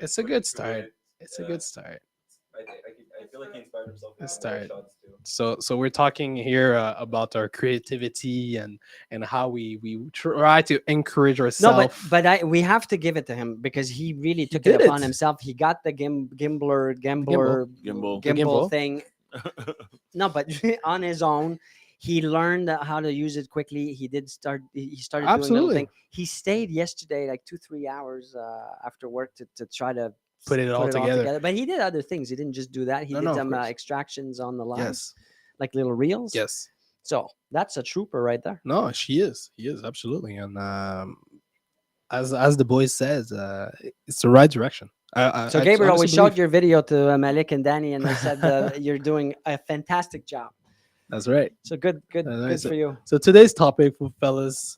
It's a good start. It's a good start. I feel like he inspired himself with Let's some more start. shots too. So we're talking here about our creativity and how we try to encourage No, ourselves. we have to give it to him because he really took it did upon it. himself. He got the Gimbal. Gimbal. The gimbal. thing. No, but on his own, he learned how to use it quickly. He did start. He started doing little Absolutely. thing. He stayed yesterday like 2-3 hours after work to try to Put it all together. But he did other things. He didn't just do that. He No, did no, of some course. extractions on the line, Yes. like little reels. Yes. So that's a trooper right there. No, she is. He is absolutely. And as the boys says, it's the right direction. So I Gabriel, we honestly showed believe- your video to Malik and Danny, and they said you're doing a fantastic job. That's right. So good nice. for you. So today's topic, fellas,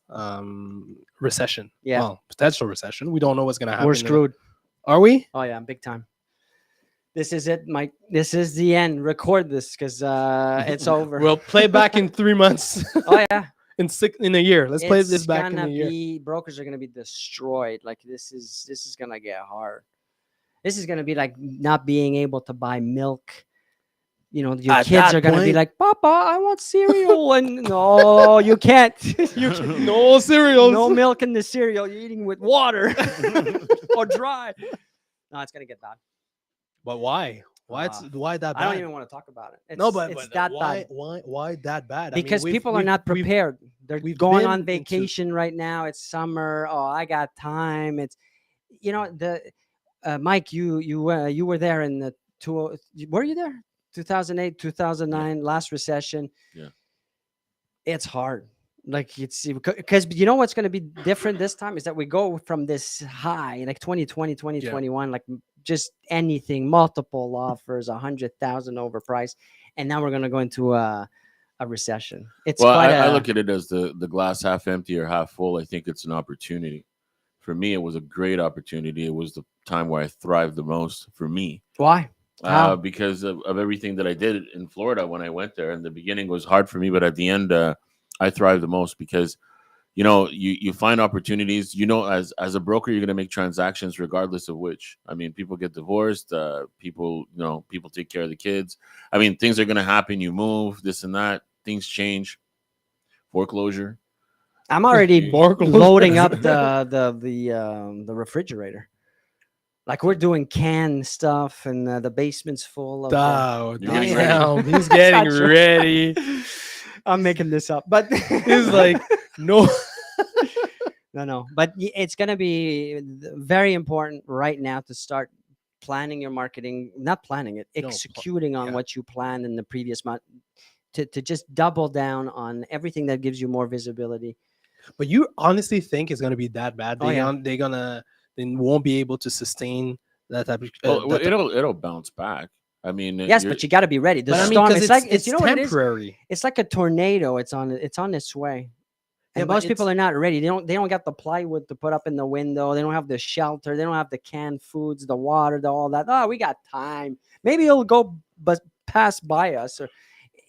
recession. Yeah. Well, potential recession. We don't know what's gonna happen. We're screwed. Are we? Oh yeah, big time. This is it, Mike. This is the end. Record this because it's over. We'll play back in 3 months. Oh yeah, in a year. Let's play it's this back in gonna a year. be brokers are gonna be destroyed. Like this is gonna get hard. This is gonna be like not being able to buy milk. You know, your At kids that are gonna be point- like, "Papa, I want cereal," and no, you can't. You can, No cereals. no milk in the cereal. You're eating with water or dry. No, it's gonna get bad. But why? Why that bad? I don't even want to talk about it. It's, No, but, it's but that why, bad. why that bad? I mean, Because we've- people are we've- not we've- prepared. They're we've going been on into- vacation right now. It's summer. Oh, I got time. It's, you know, the Mike, you were there in the were you there? 2008, 2009, last recession. Yeah. It's hard. Like it's because you know what's going to be different this time is that we go from this high like 2020, 2021, like just anything, multiple offers, 100,000 overpriced, and now we're going to go into a recession. It's Well, quite I a, look at it as the glass half empty or half full. I think it's an opportunity. For me, it was a great opportunity. It was the time where I thrived the most for me. why? How? Because of everything that I did in Florida when I went there. In the beginning, it was hard for me, but at the end, I thrived the most because, you know, you find opportunities. You know, as a broker, you're going to make transactions regardless of which. I mean, people get divorced. People take care of the kids. I mean, things are going to happen. You move, this and that. Things change. Foreclosure. I'm already More close. loading up the refrigerator. Like we're doing canned stuff, and the basement's full of. Oh, You're getting damn. ready. He's getting Not true. ready. I'm making this up, but He's like, no. no. But it's gonna be very important right now to start planning your marketing. Not planning it, No, executing on yeah. what you planned in the previous month. To just double down on everything that gives you more visibility. But you honestly think it's gonna be that bad? Oh, yeah. They won't be able to sustain that type of. Well, that type- it'll bounce back. I mean, Yes, but you got to be ready. The but I mean, storm. 'cause It's like it's you know what it is? temporary. It's like a tornado. It's on its way. Yeah, And but most people it's- are not ready. They don't got the plywood to put up in the window. They don't have the shelter. They don't have the canned foods, the water, all that. Oh, we got time. Maybe it'll go but pass by us. Or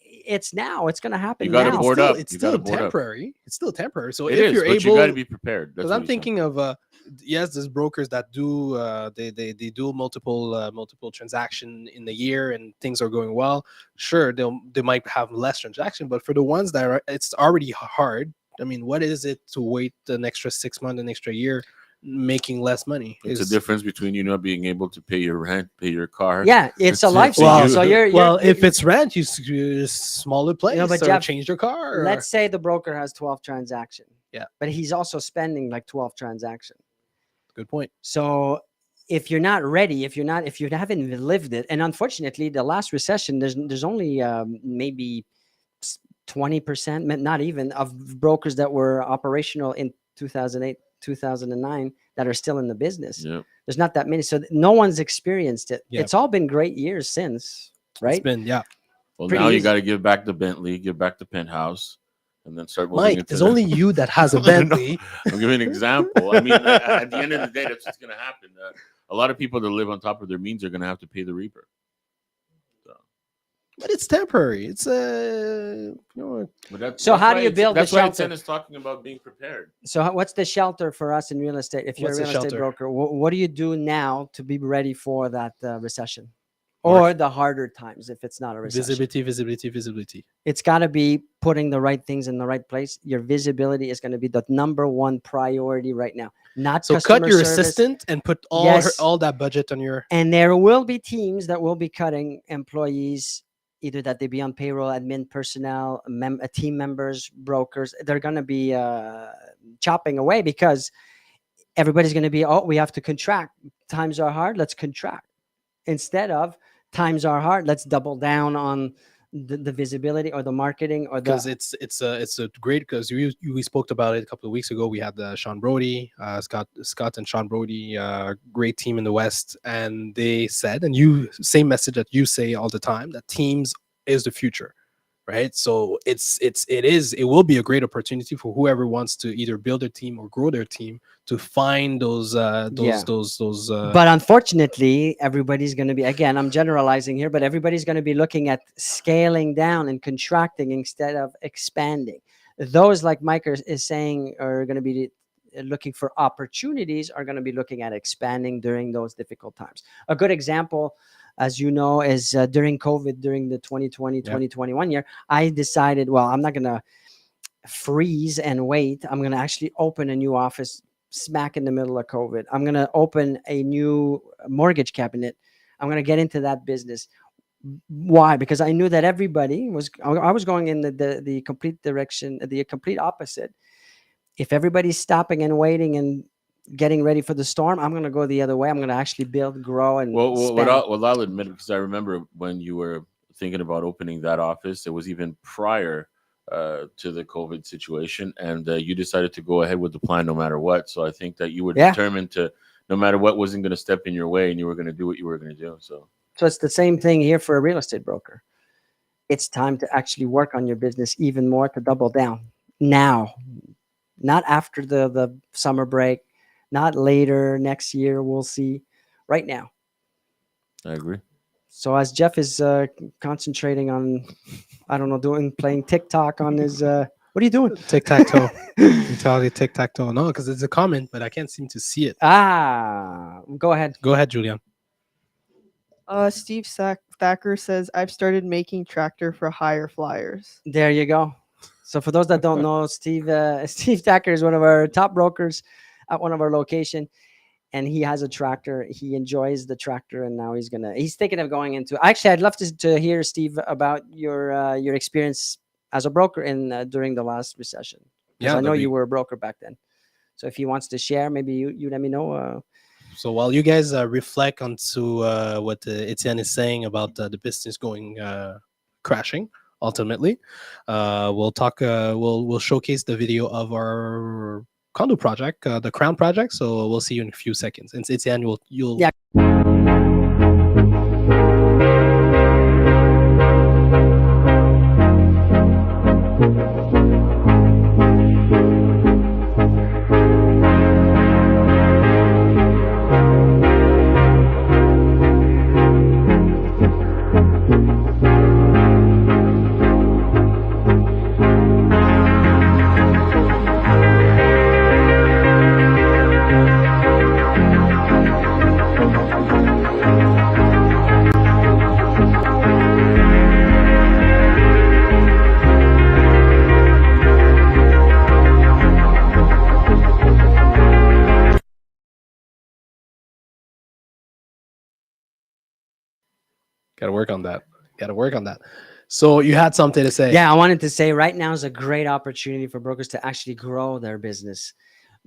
it's now. It's gonna happen You gotta now. board still, up. it's You still gotta board up. temporary. It's still temporary. So It if is, you're but able, you got to be prepared. That's because what I'm he's saying. thinking of yes, there's brokers that do they do multiple transaction in the year and things are going well. Sure, they might have less transaction, but for the ones that are, it's already hard. I mean, what is it to wait an extra 6 months, an extra year, making less money? It's a difference between you not being able to pay your rent, pay your car. Yeah, it's a It's- lifestyle. it's- So you're Well, if it's rent, you smaller place but or Jeff, change your car. Or, let's say the broker has 12 transaction. Yeah. But he's also spending like 12 transaction. good point. So if you're not ready, if you haven't lived it, and unfortunately, the last recession, there's only maybe 20%, not even, of brokers that were operational in 2008, 2009 that are still in the business. Yeah. There's not that many, so no one's experienced it. Yeah. It's all been great years since, right? It's been Well, Pretty now you easy. got to give back the Bentley, give back the penthouse, and then start moving Mike. into There's the- only you that has a No. Bentley. I'm giving an example. I mean, at the end of the day, that's what's going to happen. A lot of people that live on top of their means are going to have to pay the reaper. So, but it's temporary. It's you know, But So how do why you build the That's why shelter? Etienne is talking about being prepared. So what's the shelter for us in real estate? If you're What's a the real estate shelter? broker, what do you do now to be ready for that recession Mark- or the harder times if it's not a recession? visibility. It's got to be putting the right things in the right place. Your visibility is going to be the number one priority right now. Not So customer cut your service. assistant and put Yes. all that budget on your. And there will be teams that will be cutting employees, either that they be on payroll, admin personnel, team members, brokers. They're going to be chopping away because everybody's going to be, oh, we have to contract. Times are hard. Let's contract. Instead of times are hard. Let's double down on the visibility or the marketing or Because the. it's a great, because we spoke about it a couple of weeks ago. We had Sean Brody, Scott and Sean Brody, great team in the West, and they said, and you same message that you say all the time, that teams is the future, right? So it will be a great opportunity for whoever wants to either build their team or grow their team to find those Yeah. those But unfortunately, everybody's going to be, again, I'm generalizing here, but everybody's going to be looking at scaling down and contracting instead of expanding. Those, like Mike is saying, are going to be looking for opportunities, are going to be looking at expanding during those difficult times. A good example, as you know, is during COVID, during the 2020, 2021 year, I decided, well, I'm not going to freeze and wait. I'm going to actually open a new office smack in the middle of COVID. I'm going to open a new mortgage cabinet. I'm going to get into that business. Why? Because I knew that everybody was, I was going in the complete direction, the complete opposite. If everybody's stopping and waiting and getting ready for the storm, I'm going to go the other way. I'm going to actually build, grow, and Well, spend. I'll admit, because I remember when you were thinking about opening that office, it was even prior to the COVID situation, and you decided to go ahead with the plan no matter what. So I think that you were Yeah. determined to, no matter what wasn't going to step in your way, and you were going to do what you were going to do. So it's the same thing here for a real estate broker. It's time to actually work on your business even more, to double down now, not after the summer break, not later next year. We'll see. Right now. I agree. So as Jeff is concentrating on, I don't know, playing TikTok on his, what are you doing? tic-tac-toe. You tell you tic-tac-toe. No, because it's a comment, but I can't seem to see it. Go ahead. Go ahead, Julian. Steve Thacker says, I've started making tractor for higher flyers. There you go. So for those that don't know, Steve Thacker is one of our top brokers at one of our location, and he has a tractor. He enjoys the tractor, and now he's thinking of going into. Actually, I'd love to hear, Steve, about your experience as a broker in during the last recession. Yeah, I know that'd you be- were a broker back then. So if he wants to share, maybe you let me know. So while you guys reflect onto what Etienne is saying about the business going crashing, ultimately, we'll talk. We'll showcase the video of our condo project, the Crown project. So we'll see you in a few seconds. And Etienne, you'll Yeah. gotta work on that. Gotta work on that. So you had something to say. Yeah, I wanted to say right now is a great opportunity for brokers to actually grow their business.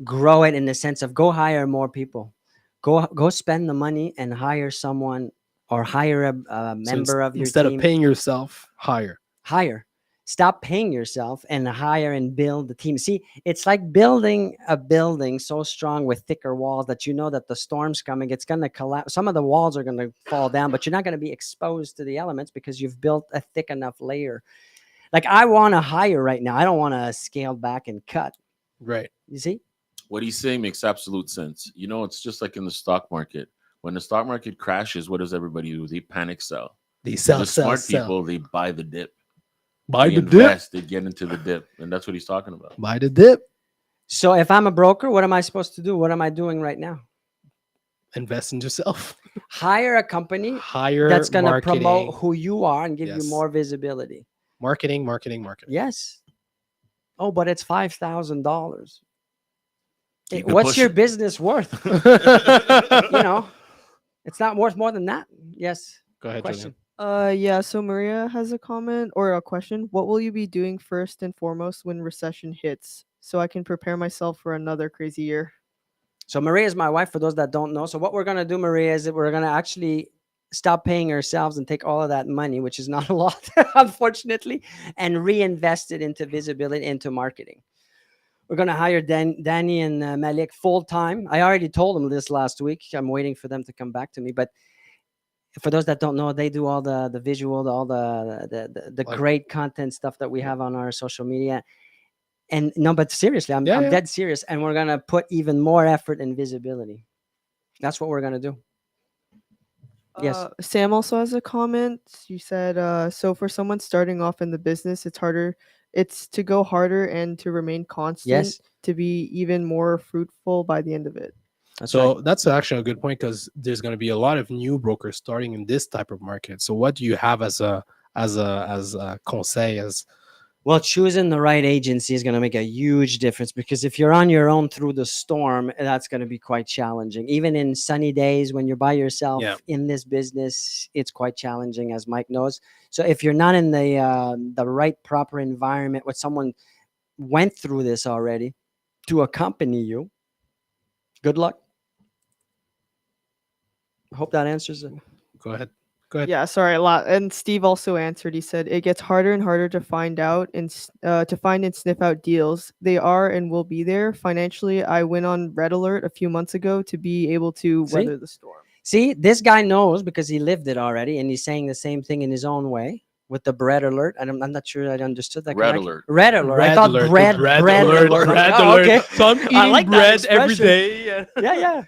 Grow it in the sense of go hire more people. Go spend the money and hire someone or hire a So member of your instead team. of paying yourself, hire. Hire. Stop paying yourself and hire and build the team. See, it's like building a building so strong with thicker walls that you know that the storm's coming. It's going to collapse. Some of the walls are going to fall down, but you're not going to be exposed to the elements because you've built a thick enough layer. Like I want to hire right now. I don't want to scale back and cut. Right. You see? What he's saying makes absolute sense. You know, it's just like in the stock market. When the stock market crashes, what does everybody do? They panic sell. They sell, the sell, smart sell. people, they buy the dip. Buy They the dip. invest, they get into the dip, and that's what he's talking about. Buy the dip. So if I'm a broker, what am I supposed to do? What am I doing right now? Invest in yourself. Hire a company Hire that's going to marketing. promote who you are and give you Yes. more visibility. Marketing. Yes. Oh, but it's $5,000. Keep it What's your pushing. business worth? You know, it's not worth more than that. Yes. Go ahead, Question. Julian. Yeah, so Maria has a comment or a question. What will you be doing first and foremost when recession hits so I can prepare myself for another crazy year? So Maria is my wife, for those that don't know. So what we're going to do, Maria, is that we're going to actually stop paying ourselves and take all of that money, which is not a lot, unfortunately, and reinvest it into visibility, into marketing. We're going to hire Danny and Malik full time. I already told them this last week. I'm waiting for them to come back to me. But for those that don't know, they do all the visual, all the Like- great content stuff that we have on our social media. And no, but seriously, I'm Yeah. dead serious. And we're going to put even more effort in visibility. That's what we're going to do. Yes. Sam also has a comment. You said, so for someone starting off in the business, it's to go harder and to remain constant Yes. to be even more fruitful by the end of it. That's So right. that's actually a good point because there's going to be a lot of new brokers starting in this type of market. So what do you have as a conseil as Well, choosing the right agency is going to make a huge difference, because if you're on your own through the storm, that's going to be quite challenging. Even in sunny days when you're by yourself Yeah. in this business, it's quite challenging, as Mike knows. So if you're not in the right proper environment with someone went through this already to accompany you, good luck. Hope that answers it. Go ahead. Go ahead. Yeah, sorry, a lot. And Steve also answered. He said it gets harder and harder to find out and to find and sniff out deals. They are and will be there. Financially, I went on Red Alert a few months ago to be able to See? weather the storm. See, this guy knows because he lived it already, and he's saying the same thing in his own way with the bread alert. And I'm not sure I understood that. Red correct. alert. Red alert. I Red thought alert, the bread alert. bread Oh, alert. okay. So I'm I eating like that bread every expression. day. Yeah.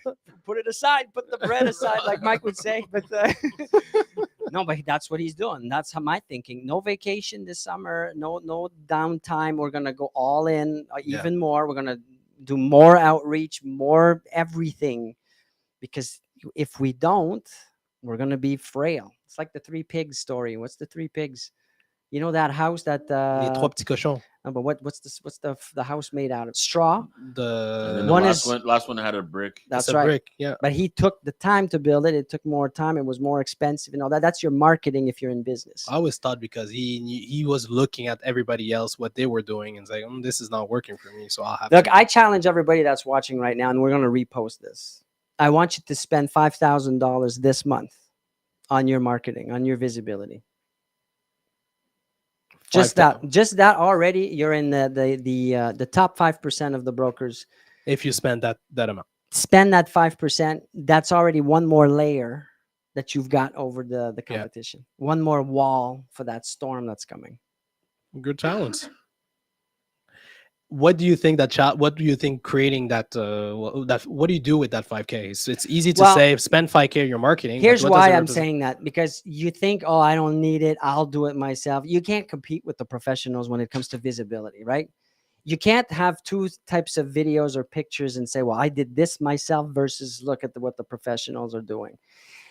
Put it aside. Put the bread aside, like Mike would say. But no, but that's what he's doing. That's how my thinking. No vacation this summer. No downtime. We're gonna go all in, even more. We're gonna do more outreach, more everything, because if we don't, we're gonna be frail. It's like the three pigs story. What's the three pigs? You know that house that Les trois petits cochons. no, but what's the house made out of? Straw. And then The the One last one had a brick. That's it's a right. brick. Yeah. But he took the time to build it. It took more time. It was more expensive and all that. That's your marketing if you're in business. I always thought because he was looking at everybody else what they were doing and saying, this is not working for me, so I'll have Look, to. I challenge everybody that's watching right now, and we're going to repost this. I want you to spend $5,000 this month on your marketing, on your visibility. Just that already, you're in the top 5% of the brokers. If you spend that amount. Spend that 5%. That's already one more layer that you've got over the Yeah. competition. One more wall for that storm that's coming. Good challenge. What do you think what do you think creating that what do you do with that 5K? It's easy to Well, say spend 5K on your marketing. but Here's what does why it I'm represent? saying that, because you think, oh, I don't need it. I'll do it myself. You can't compete with the professionals when it comes to visibility, right? You can't have two types of videos or pictures and say, well, I did this myself versus look at what the professionals are doing.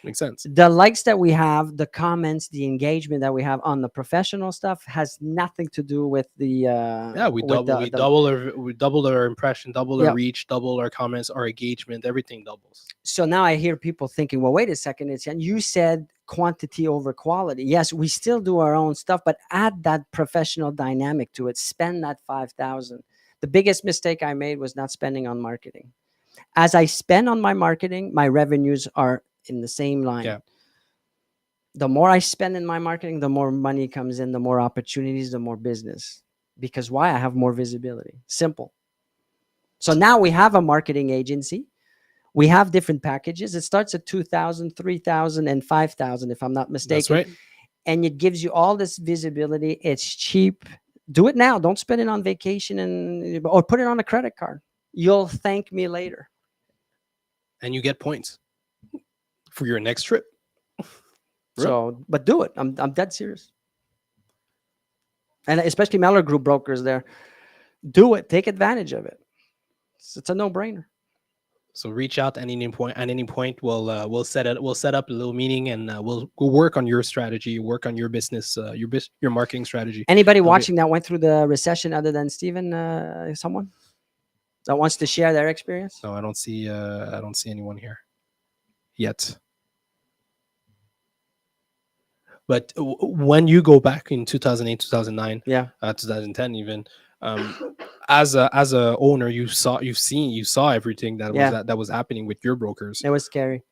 Makes sense. The likes that we have, the comments, the engagement that we have on the professional stuff has nothing to do with the Yeah, we with double our impression, double Yeah. our reach, double our comments, our engagement, everything doubles. So now I hear people thinking, well, wait a second, Etienne, you said quantity over quality. Yes, we still do our own stuff, but add that professional dynamic to it. Spend that 5,000. The biggest mistake I made was not spending on marketing. As I spend on my marketing, my revenues are in the same line. Yeah. The more I spend in my marketing, the more money comes in, the more opportunities, the more business. Because why? I have more visibility. Simple. So now we have a marketing agency. We have different packages. It starts at 2,000, 3,000, and 5,000, if I'm not mistaken. That's right. And it gives you all this visibility. It's cheap. Do it now. Don't spend it on vacation or put it on a credit card. You'll thank me later. And you get points for your next trip. So, but do it. I'm dead serious. And especially Mellor Group brokers there, do it. Take advantage of it. It's a no-brainer. So reach out at any point. At any point, we'll set up a little meeting, and we'll work on your strategy, work on your business, your marketing strategy. Anybody Okay. watching that went through the recession other than Steven? Someone that wants to share their experience? No, I don't see anyone here yet. But when you go back in 2008, 2009, Yeah. 2010 even, as a owner, you saw everything that Yeah. that was happening with your brokers. It was scary.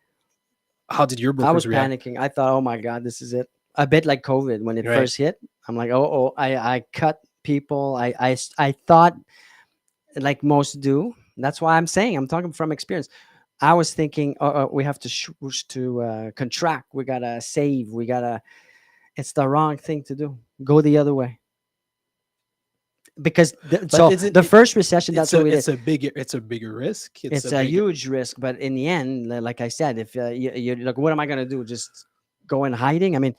How did your brokers I was react? panicking. I thought, oh my God, this is it. A bit like COVID when it Right. first hit. I'm like, oh, I cut people. I thought, like most do. That's why I'm talking from experience. I was thinking, we have to contract. We gotta save. It's the wrong thing to do. Go the other way. Because the first recession, that's what we did. It's a bigger risk. It's a huge risk, but in the end, like I said, if you're like, what am I going to do? Just go in hiding? I mean,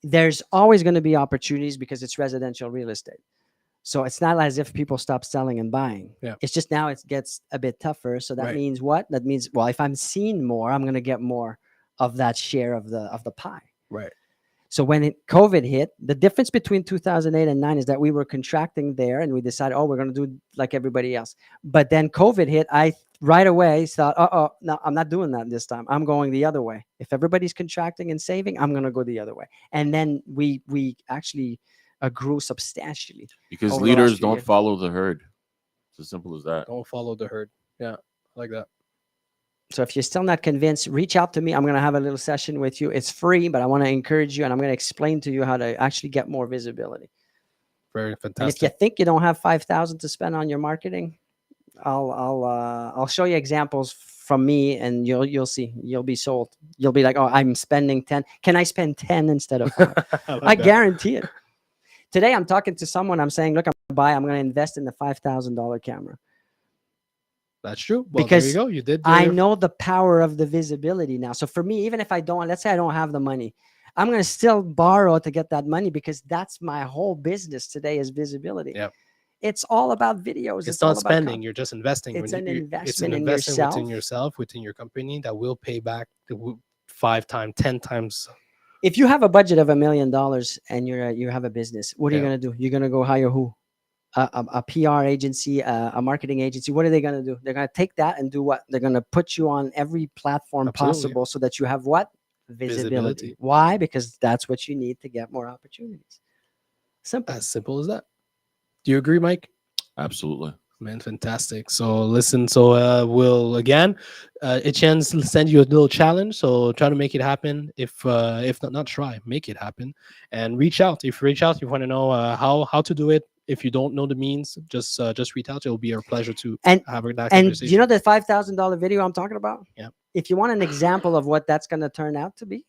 there's always going to be opportunities because it's residential real estate. So it's not as if people stop selling and buying. Yeah. It's just now it gets a bit tougher. So that Right. means what? That means, well, if I'm seeing more, I'm going to get more of that share of the pie. Right. So when COVID hit, the difference between 2008 and 9 is that we were contracting there, and we decided, oh, we're going to do like everybody else. But then COVID hit. I right away thought, no, I'm not doing that this time. I'm going the other way. If everybody's contracting and saving, I'm going to go the other way. And then we actually grew substantially. Because over the last leaders few don't years. follow the herd. It's as simple as that. Don't follow the herd. Yeah, I like that. So if you're still not convinced, reach out to me. I'm going to have a little session with you. It's free, but I want to encourage you, and I'm going to explain to you how to actually get more visibility. Very And if you fantastic. think you don't have 5,000 to spend on your marketing, I'll show you examples from me, and you'll see. You'll be sold. You'll be like, oh, I'm spending 10. Can I spend 10 instead of 5? like I that. guarantee it. Today, I'm talking to someone. I'm saying, look, I'm going to invest in the $5,000 camera. That's true. Well, Because there you go. You did. I your- know the power of the visibility now. So for me, even if I don't, let's say I don't have the money, I'm going to still borrow to get that money because that's my whole business today is visibility. Yep. It's all about videos. It's all not about spending. You're just investing. It's When an you- it's investment an in investment within yourself. yourself, within your company that will pay back 5 times, 10 times. If you have a budget of $1 million and you have a business, what are you Yeah. going to do? You're going to go hire who? A PR agency, a marketing agency. What are they going to do? They're going to take that and do what? They're going to put you on every platform Absolutely. possible so that you have what? Visibility. Why? Because that's what you need to get more opportunities. Simple. As simple as that. Do you agree, Mike? Absolutely. Man, fantastic. So listen, we'll again, Etienne's send you a little challenge. So try to make it happen. If not try, make it happen, and reach out. If you reach out, you want to know how to do it. If you don't know the means, just reach out. It'll be our pleasure to And- have that And conversation. you know the $5,000 video I'm talking about? Yeah. If you want an example of what that's going to turn out to be,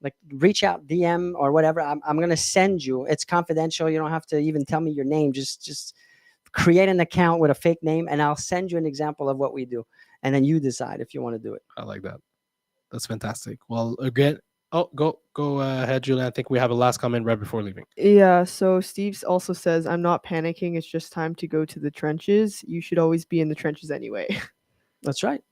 like reach out, DM or whatever. I'm going to send you. It's confidential. You don't have to even tell me your name. Just create an account with a fake name, and I'll send you an example of what we do. And then you decide if you want to do it. I like that. That's fantastic. Well, again, go ahead, Julian. I think we have a last comment right before leaving. Yeah, so Steve also says, I'm not panicking. It's just time to go to the trenches. You should always be in the trenches anyway. That's right.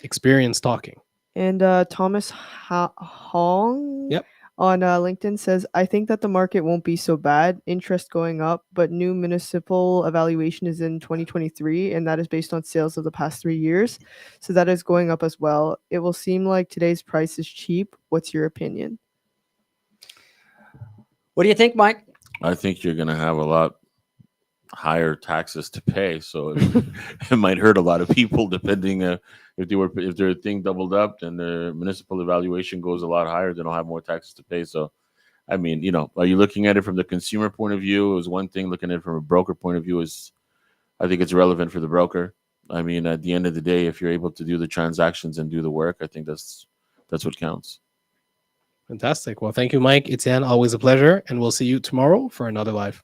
Experience talking. And Thomas Hong Yep. on LinkedIn says, I think that the market won't be so bad. Interest going up, but new municipal evaluation is in 2023, and that is based on sales of the past 3 years. So that is going up as well. It will seem like today's price is cheap. What's your opinion? What do you think, Mike? I think you're going to have a lot higher taxes to pay, so it might hurt a lot of people. Depending if their thing doubled up, then the municipal evaluation goes a lot higher. They don't have more taxes to pay. So, I mean, are you looking at it from the consumer point of view? Is one thing. Looking at it from a broker point of view is, I think it's relevant for the broker. I mean, at the end of the day, if you're able to do the transactions and do the work, I think that's what counts. Fantastic. Well, thank you, Mike. Etienne, always a pleasure. And we'll see you tomorrow for another live.